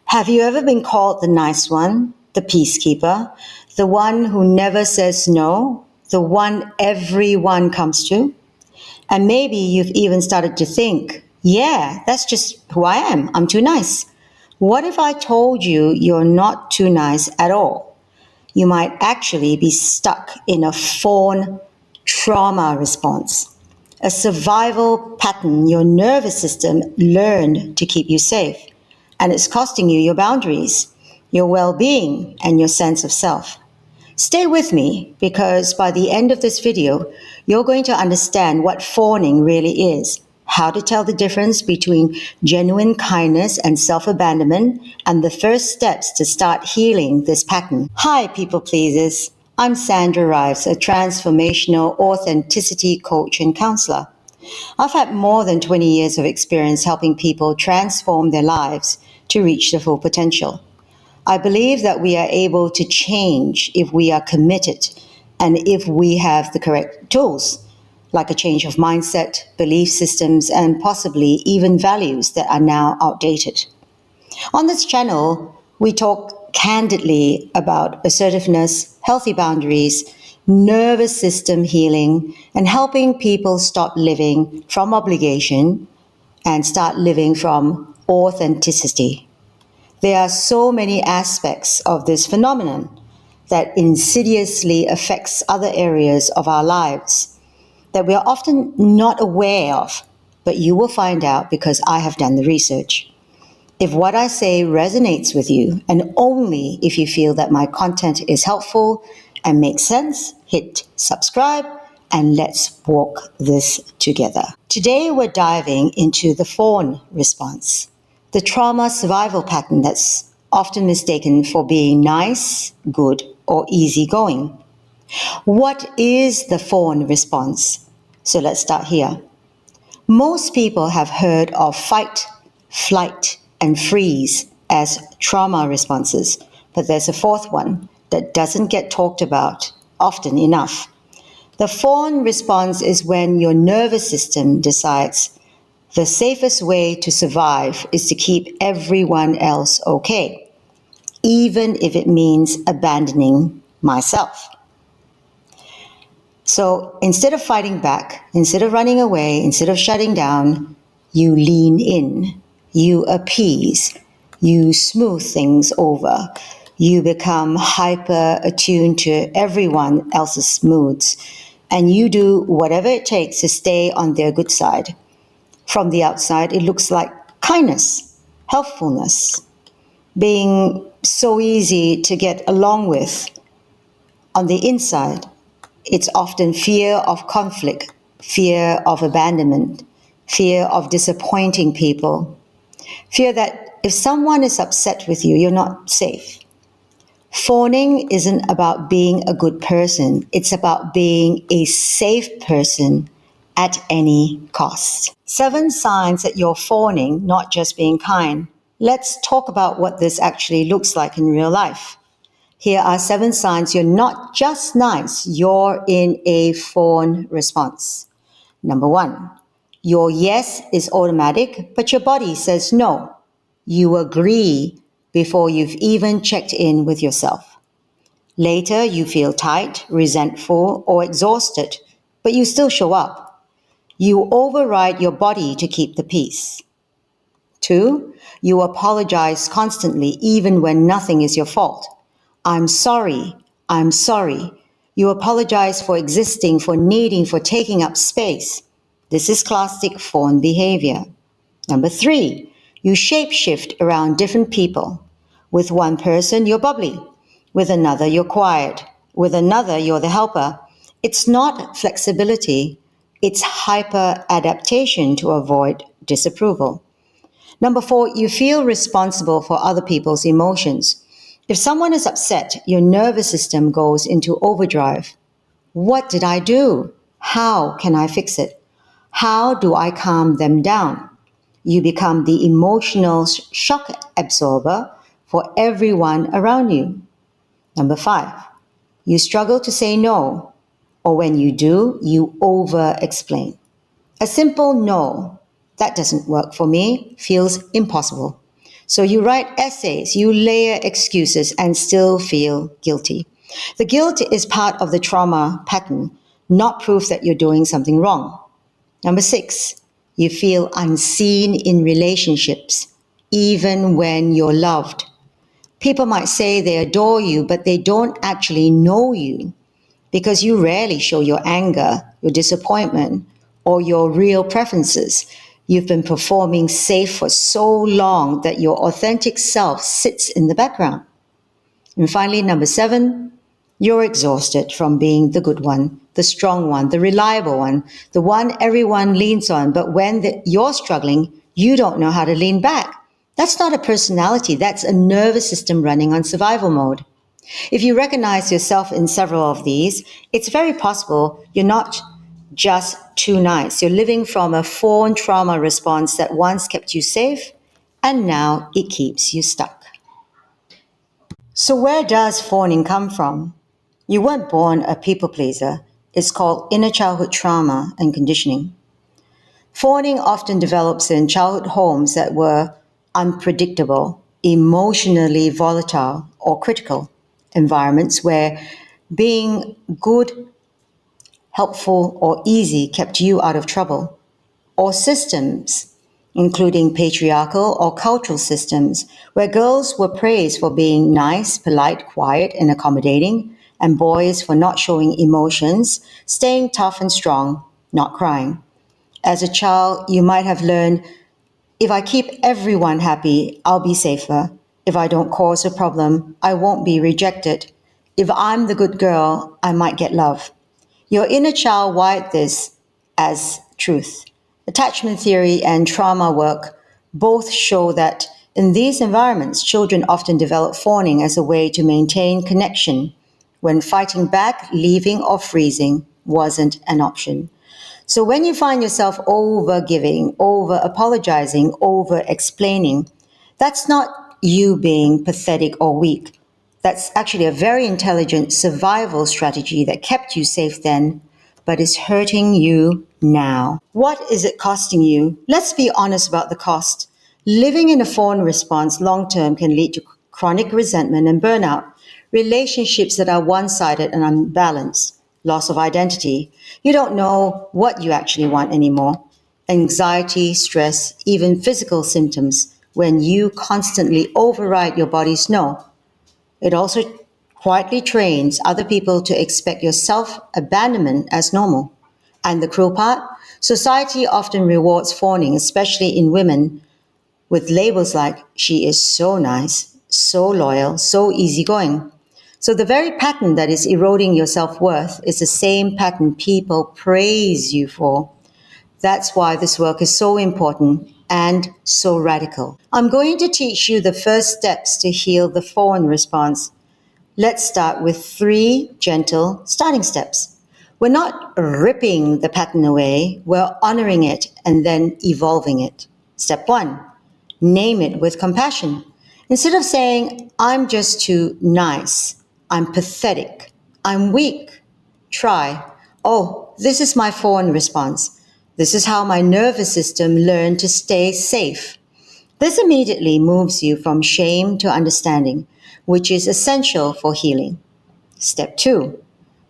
Have you ever been called the nice one, the peacekeeper, the one who never says no, the one everyone comes to? And maybe you've even started to think, yeah, that's just who I am. I'm too nice. What if I told you you're not too nice at all? You might actually be stuck in a fawn trauma response, a survival pattern your nervous system learned to keep you safe. And it's costing you your boundaries, your well-being, and your sense of self. Stay with me because by the end of this video, you're going to understand what fawning really is, how to tell the difference between genuine kindness and self-abandonment, and the first steps to start healing this pattern. Hi, people pleasers. I'm Sandra Rives, a transformational authenticity coach and counselor. I've had more than 20 years of experience helping people transform their lives to reach their full potential. I believe that we are able to change if we are committed and if we have the correct tools, like a change of mindset, belief systems, and possibly even values that are now outdated. On this channel, we talk candidly about assertiveness, healthy boundaries, nervous system healing, and helping people stop living from obligation and start living from authenticity. There are so many aspects of this phenomenon that insidiously affects other areas of our lives that we are often not aware of, but you will find out because I have done the research. If what I say resonates with you, and only if you feel that my content is helpful and makes sense, hit subscribe and let's walk this together. Today we're diving into the fawn response, the trauma survival pattern that's often mistaken for being nice, good, or easygoing. What is the fawn response? So let's start here. Most people have heard of fight, flight, and freeze as trauma responses, but there's a fourth one that doesn't get talked about often enough. The fawn response is when your nervous system decides the safest way to survive is to keep everyone else okay, even if it means abandoning myself. So instead of fighting back, instead of running away, instead of shutting down, you lean in, you appease, you smooth things over, you become hyper attuned to everyone else's moods, and you do whatever it takes to stay on their good side. From the outside, it looks like kindness, helpfulness, being so easy to get along with. On the inside, it's often fear of conflict, fear of abandonment, fear of disappointing people, fear that if someone is upset with you, you're not safe. Fawning isn't about being a good person. It's about being a safe person at any cost. 7 signs that you're fawning, not just being kind. Let's talk about what this actually looks like in real life. Here are 7 signs you're not just nice, you're in a fawn response. Number 1, your yes is automatic, but your body says no. You agree before you've even checked in with yourself. Later, you feel tight, resentful, or exhausted, but you still show up. You override your body to keep the peace. 2, you apologize constantly even when nothing is your fault. I'm sorry. I'm sorry. You apologize for existing, for needing, for taking up space. This is classic fawn behavior. Number 3, you shapeshift around different people. With one person, you're bubbly. With another, you're quiet. With another, you're the helper. It's not flexibility. It's hyper-adaptation to avoid disapproval. Number 4, you feel responsible for other people's emotions. If someone is upset, your nervous system goes into overdrive. What did I do? How can I fix it? How do I calm them down? You become the emotional shock absorber for everyone around you. Number 5, you struggle to say no, or when you do, you over-explain. A simple no, that doesn't work for me, feels impossible. So you write essays, you layer excuses, and still feel guilty. The guilt is part of the trauma pattern, not proof that you're doing something wrong. Number 6, you feel unseen in relationships, even when you're loved. People might say they adore you, but they don't actually know you because you rarely show your anger, your disappointment, or your real preferences. You've been performing safe for so long that your authentic self sits in the background. And finally, number 7, you're exhausted from being the good one, the strong one, the reliable one, the one everyone leans on. But when you're struggling, you don't know how to lean back. That's not a personality, that's a nervous system running on survival mode. If you recognize yourself in several of these, it's very possible you're not just too nice. You're living from a fawn trauma response that once kept you safe, and now it keeps you stuck. So, where does fawning come from? You weren't born a people pleaser. It's called inner childhood trauma and conditioning. Fawning often develops in childhood homes that were unpredictable, emotionally volatile, or critical environments where being good, helpful, or easy kept you out of trouble, or systems, including patriarchal or cultural systems, where girls were praised for being nice, polite, quiet, and accommodating, and boys for not showing emotions, staying tough and strong, not crying. As a child, you might have learned, if I keep everyone happy, I'll be safer. If I don't cause a problem, I won't be rejected. If I'm the good girl, I might get love. Your inner child wired this as truth. Attachment theory and trauma work both show that in these environments, children often develop fawning as a way to maintain connection when fighting back, leaving, or freezing wasn't an option. So when you find yourself over giving, over apologizing, over explaining, that's not you being pathetic or weak. That's actually a very intelligent survival strategy that kept you safe then, but is hurting you now. What is it costing you? Let's be honest about the cost. Living in a fawn response long term can lead to chronic resentment and burnout, relationships that are one sided and unbalanced, loss of identity. You don't know what you actually want anymore. Anxiety, stress, even physical symptoms when you constantly override your body's no. It also quietly trains other people to expect your self abandonment as normal. And the cruel part? Society often rewards fawning, especially in women, with labels like, she is so nice, so loyal, so easygoing. So the very pattern that is eroding your self worth is the same pattern people praise you for. That's why this work is so important and so radical. I'm going to teach you the first steps to heal the fawn response. Let's start with 3 gentle starting steps. We're not ripping the pattern away, we're honoring it and then evolving it. Step 1, name it with compassion. Instead of saying, I'm just too nice, I'm pathetic, I'm weak, try, oh, this is my fawn response. This is how my nervous system learned to stay safe. This immediately moves you from shame to understanding, which is essential for healing. Step 2,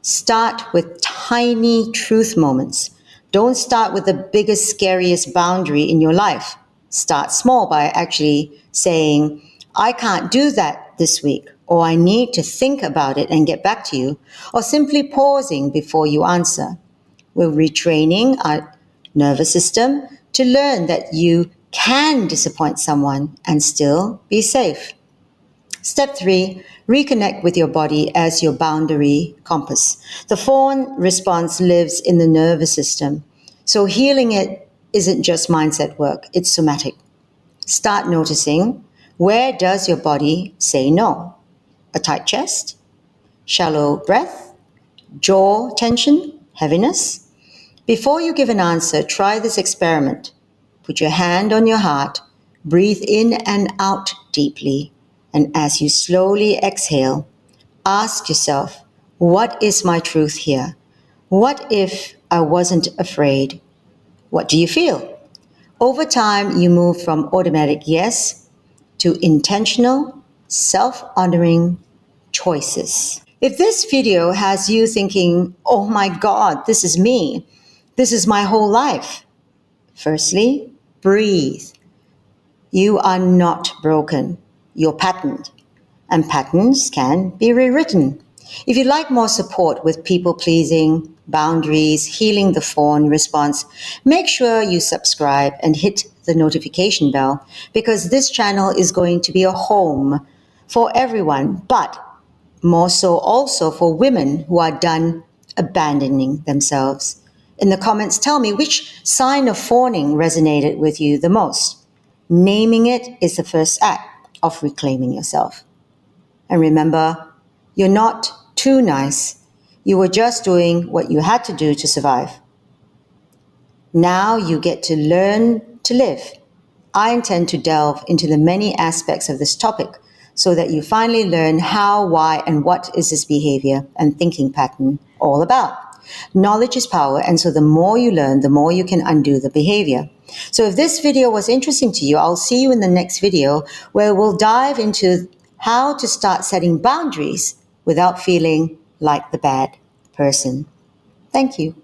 start with tiny truth moments. Don't start with the biggest, scariest boundary in your life. Start small by actually saying, I can't do that this week, or I need to think about it and get back to you, or simply pausing before you answer. We're retraining our nervous system to learn that you can disappoint someone and still be safe. Step 3, reconnect with your body as your boundary compass. The fawn response lives in the nervous system, so healing it isn't just mindset work, it's somatic. Start noticing, where does your body say no? A tight chest? Shallow breath? Jaw tension? Heaviness? Before you give an answer, try this experiment. Put your hand on your heart, breathe in and out deeply, and as you slowly exhale, ask yourself, what is my truth here? What if I wasn't afraid? What do you feel? Over time, you move from automatic yes to intentional, self-honoring choices. If this video has you thinking, oh my God, this is me, this is my whole life, firstly, breathe. You are not broken. You're patterned, and patterns can be rewritten. If you'd like more support with people pleasing, boundaries, healing the fawn response, make sure you subscribe and hit the notification bell, because this channel is going to be a home for everyone, but more so also for women who are done abandoning themselves. In the comments, tell me which sign of fawning resonated with you the most. Naming it is the first act of reclaiming yourself. And remember, you're not too nice. You were just doing what you had to do to survive. Now you get to learn to live. I intend to delve into the many aspects of this topic so that you finally learn how, why, and what is this behavior and thinking pattern all about. Knowledge is power, and so the more you learn, the more you can undo the behavior. So if this video was interesting to you, I'll see you in the next video where we'll dive into how to start setting boundaries without feeling like the bad person. Thank you.